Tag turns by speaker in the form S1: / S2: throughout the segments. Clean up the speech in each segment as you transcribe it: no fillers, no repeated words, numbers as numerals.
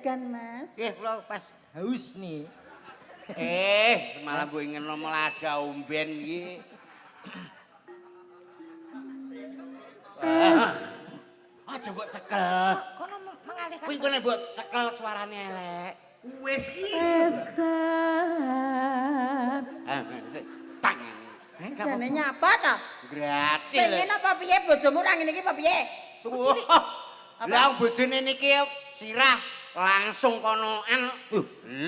S1: Kan Mas.
S2: Kula pas haus nih.
S3: Semalam gue ingin ngomong ada umben iki. Aja mbok cekel.
S2: Kono mengalihkan.
S3: Kuwi kene mbok cekel suarane elek.
S2: Wes ki.
S3: Tang.
S1: Jane nyapa ta?
S3: Gratis.
S1: Pengen apa piye bojomu ra ngene iki apa piye?
S3: Lah bojone niki sirah langsung konoan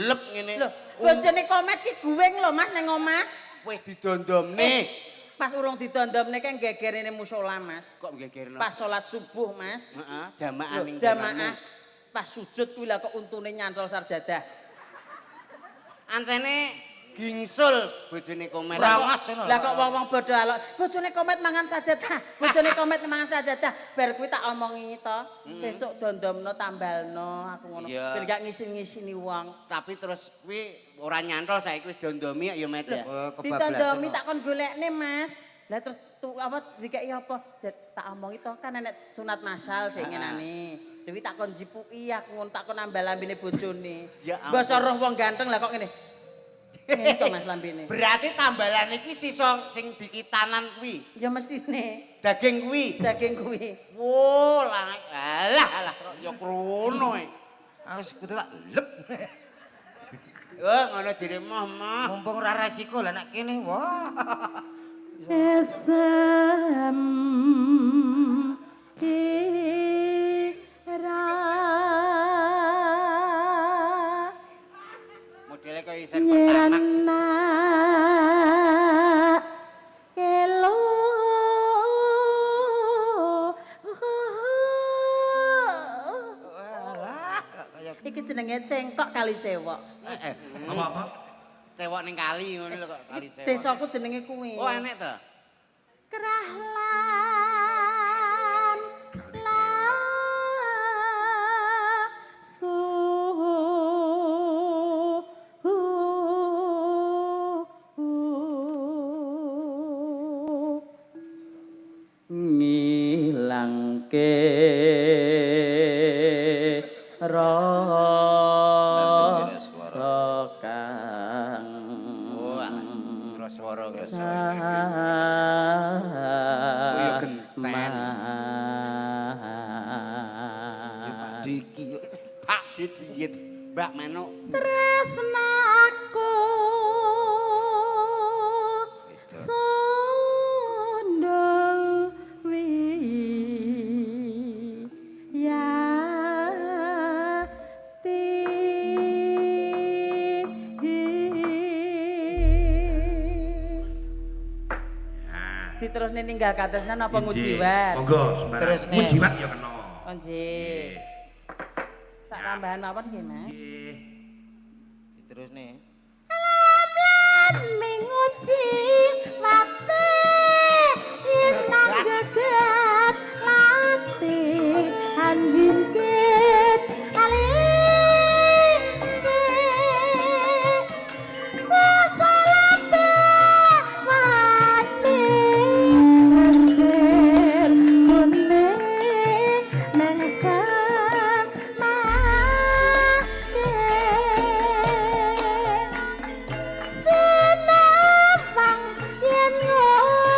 S3: lep ngene.
S1: Lho, bojone Komet ki guwing lho Mas ning omah.
S3: Wis didondomne.
S1: Pas urung didondomne kan gegerene musala Mas.
S3: Kok gegerno?
S1: Pas salat subuh Mas.
S3: Heeh, jamaah ning
S1: jamaah. Pas sujud kuwi lah kok untune nyantol sarjadah.
S3: Ancene gingsul bojone Komet.
S1: Lah kok wong-wong bodho alok. Bojone Komet mangan sajadah. Bojone Komet mangan sajadah. Bar kuwi tak omongi to. Sesuk dondomno tambalno aku ngono. Ben gak ngisin-ngisini wong.
S3: Tapi terus kuwi ora nyantol saiki wis dondomi ya Met ya.
S1: Ditondomi tak kon golekne Mas. Lah terus apa dikeki apa? Tak omongi to kan enek sunat masal dek ngenane. Dewi tak kon jipuki aku ngono tak kon nambal lambene bojone. Basa roh wong ganteng lah kok ngene. Ngene to Mas lambene.
S3: Berarti tambalan iki sisa sing dikitanan kuwi.
S1: Ya mestine.
S3: Daging kuwi.
S1: Daging kuwi.
S3: Wo, alah kok ya krono e.
S2: Aku kudu tak lep.
S3: Ngono jere mah.
S2: Mumpung ora resiko lah nek kene. Wah.
S1: Esem
S3: Modele kaya isen pertama.
S1: Kelo iki jenenge cengkok kali cewek.
S2: Apa-apa?
S3: Cewek ning kali ngono lho kok kali cewek.
S1: Desaku jenenge kuwi.
S3: Oh enek to?
S1: Kerahlan ngilangke rasa kang
S3: Swara
S1: ya genten.
S2: Diki yo.
S3: Pak Didit, Mbak Manuk.
S1: Tresnaku sondong diterusne ninggal katresnan apa ngujiwat?
S4: Monggo sembarang. Ngujiwat ya kena.
S1: Oh nggih. Sak tambahan mawon nggih, Mas.
S4: Nggih.
S2: Diterusne.
S1: Alam menguji wate yen gegat latih anjinjit alise sasalate wate anjir kuning mengsam make Senapang yen ngono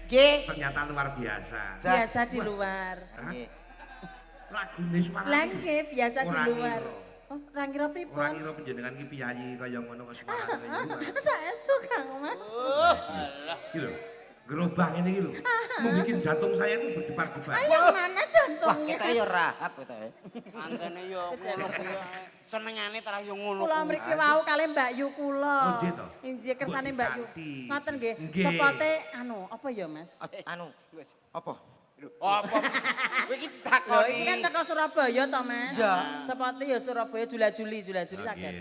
S2: Nggih.
S4: Ternyata luar biasa.
S1: Biasa di luar.
S4: Hah?
S2: Nggih.
S4: Lagune suara.
S1: Lah nggih, biasa di
S4: Ora
S1: luar.
S4: ngira.
S1: Oh, ora ngira
S4: Ora
S1: pripun?
S4: ngira panjenengan iki piyayi kaya ngono kok suarane kaya ngono.
S1: Saestu Kang Mas.
S4: Iki lho. Gerobak ini iki lho. Membikin jantung saya itu berdebar-debar.
S1: Ayo mana
S2: Wah,
S1: jantungnya?
S2: kita ya rahap kita ya.
S3: Pancene yo ngono kuwi. Senengane terah yo ngono.
S1: Kula mriki wau kalih Mbak Yu kula.
S4: Oh, nggih to?
S1: Inggih kersane Mbak Yu.
S4: Ganti.
S1: Ngoten nggih.
S4: Nggih.
S1: Sepote anu, apa ya Mas?
S2: Anu, apa?
S3: Apa? Kowe iki
S1: Lho,
S3: ditakoni.
S1: iki kan teko Surabaya to Mas?
S2: Iya.
S1: Sepote ya Surabaya Jula-Juli
S4: Oke.
S1: saged.